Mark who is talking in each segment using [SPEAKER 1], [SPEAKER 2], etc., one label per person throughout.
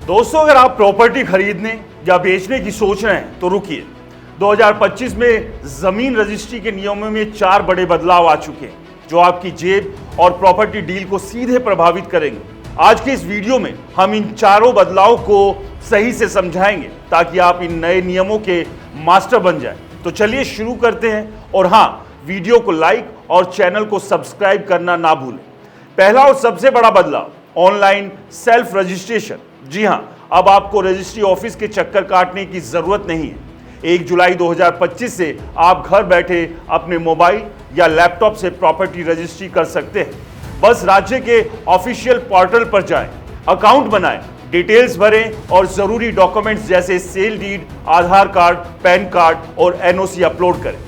[SPEAKER 1] दोस्तों, अगर आप प्रॉपर्टी खरीदने या बेचने की सोच रहे हैं तो रुकिए। 2025 में जमीन रजिस्ट्री के नियमों में 4 बड़े बदलाव आ चुके हैं जो आपकी जेब और प्रॉपर्टी डील को सीधे प्रभावित करेंगे। आज के इस वीडियो में हम इन चारों बदलावों को सही से समझाएंगे ताकि आप इन नए नियमों के मास्टर बन जाएं। तो चलिए शुरू करते हैं। और हाँ, वीडियो को लाइक और चैनल को सब्सक्राइब करना ना भूलें। पहला और सबसे बड़ा बदलाव, ऑनलाइन सेल्फ रजिस्ट्रेशन। जी हां, अब आपको रजिस्ट्री ऑफिस के चक्कर काटने की जरूरत नहीं है। 1 जुलाई 2025 से आप घर बैठे अपने मोबाइल या लैपटॉप से प्रॉपर्टी रजिस्ट्री कर सकते हैं। बस राज्य के ऑफिशियल पोर्टल पर जाएं, अकाउंट बनाएं, डिटेल्स भरें और जरूरी डॉक्यूमेंट्स जैसे सेल डीड, आधार कार्ड, पैन कार्ड और एनओसी अपलोड करें।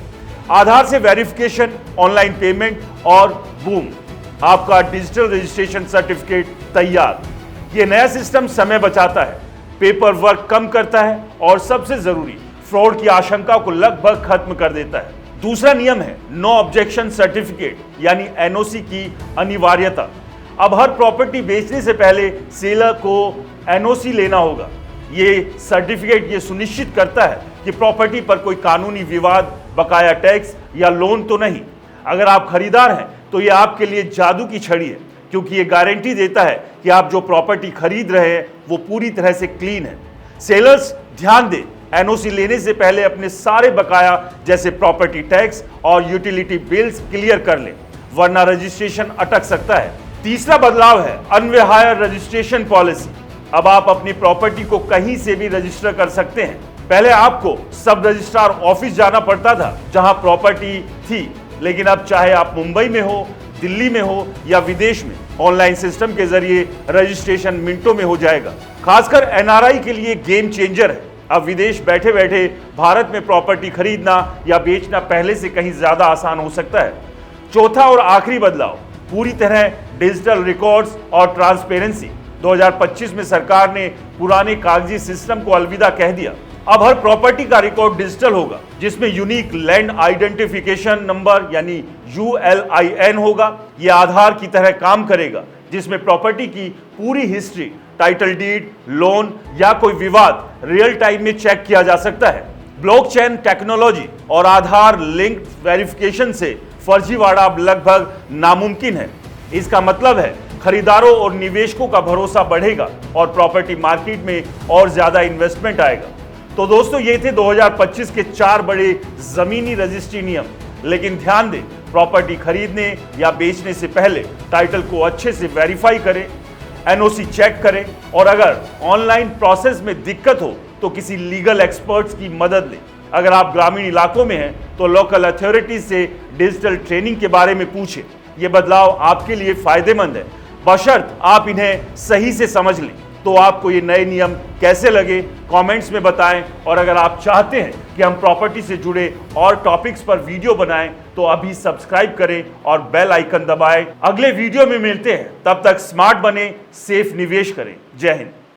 [SPEAKER 1] आधार से वेरिफिकेशन, ऑनलाइन पेमेंट और बूम, आपका डिजिटल रजिस्ट्रेशन सर्टिफिकेट तैयार। ये नया सिस्टम समय बचाता है, पेपर वर्क कम करता है और सबसे जरूरी, फ्रॉड की आशंका को लगभग खत्म कर देता है। दूसरा नियम है नो ऑब्जेक्शन सर्टिफिकेट यानी एनओसी की अनिवार्यता। अब हर प्रॉपर्टी बेचने से पहले सेलर को एनओसी लेना होगा। ये सर्टिफिकेट ये सुनिश्चित करता है कि प्रॉपर्टी पर कोई कानूनी विवाद, बकाया टैक्स या लोन तो नहीं। अगर आप खरीदार हैं तो ये आपके लिए जादू की छड़ी है, क्योंकि ये गारंटी देता है कि आप जो प्रॉपर्टी खरीद रहे हैं वो पूरी तरह से क्लीन है। सेलर्स ध्यान दें, एनओसी लेने से पहले अपने सारे बकाया जैसे प्रॉपर्टी टैक्स और यूटिलिटी बिल्स क्लियर कर लें, वरना रजिस्ट्रेशन अटक सकता है। तीसरा बदलाव है अनविहायर रजिस्ट्रेशन पॉलिसी। अब आप अपनी प्रॉपर्टी को कहीं से भी रजिस्टर कर सकते हैं। पहले आपको सब रजिस्ट्रार ऑफिस जाना पड़ता था जहां प्रॉपर्टी थी, लेकिन अब चाहे आप मुंबई में हो, दिल्ली में हो या विदेश में, ऑनलाइन सिस्टम के जरिए रजिस्ट्रेशन मिनटों में हो जाएगा। खासकर एनआरआई के लिए गेम चेंजर है। अब विदेश बैठे बैठे भारत में प्रॉपर्टी खरीदना या बेचना पहले से कहीं ज्यादा आसान हो सकता है। चौथा और आखिरी बदलाव, पूरी तरह डिजिटल रिकॉर्ड्स और ट्रांसपेरेंसी। 2025 में सरकार ने पुराने कागजी सिस्टम को अलविदा कह दिया। अब हर प्रॉपर्टी का रिकॉर्ड डिजिटल होगा, जिसमें यूनिक लैंड आइडेंटिफिकेशन नंबर यानी ULIN होगा। यह आधार की तरह काम करेगा, जिसमें प्रॉपर्टी की पूरी हिस्ट्री, टाइटल डीड, लोन या कोई विवाद रियल टाइम में चेक किया जा सकता है। ब्लॉकचेन टेक्नोलॉजी और आधार लिंक वेरिफिकेशन से फर्जीवाड़ा अब लगभग नामुमकिन है। इसका मतलब है खरीदारों और निवेशकों का भरोसा बढ़ेगा और प्रॉपर्टी मार्केट में और ज्यादा इन्वेस्टमेंट आएगा। तो दोस्तों, ये थे 2025 के 4 बड़े जमीनी रजिस्ट्री नियम। लेकिन ध्यान दें, प्रॉपर्टी खरीदने या बेचने से पहले टाइटल को अच्छे से वेरीफाई करें, एनओसी चेक करें और अगर ऑनलाइन प्रोसेस में दिक्कत हो तो किसी लीगल एक्सपर्ट्स की मदद लें। अगर आप ग्रामीण इलाकों में हैं तो लोकल अथॉरिटीज से डिजिटल ट्रेनिंग के बारे में पूछें। ये बदलाव आपके लिए फायदेमंद है, बशर्त आप इन्हें सही से समझ लें। तो आपको ये नए नियम कैसे लगे, कमेंट्स में बताएं। और अगर आप चाहते हैं कि हम प्रॉपर्टी से जुड़े और टॉपिक्स पर वीडियो बनाएं तो अभी सब्सक्राइब करें और बेल आइकन दबाएं। अगले वीडियो में मिलते हैं, तब तक स्मार्ट बने, सेफ निवेश करें। जय हिंद।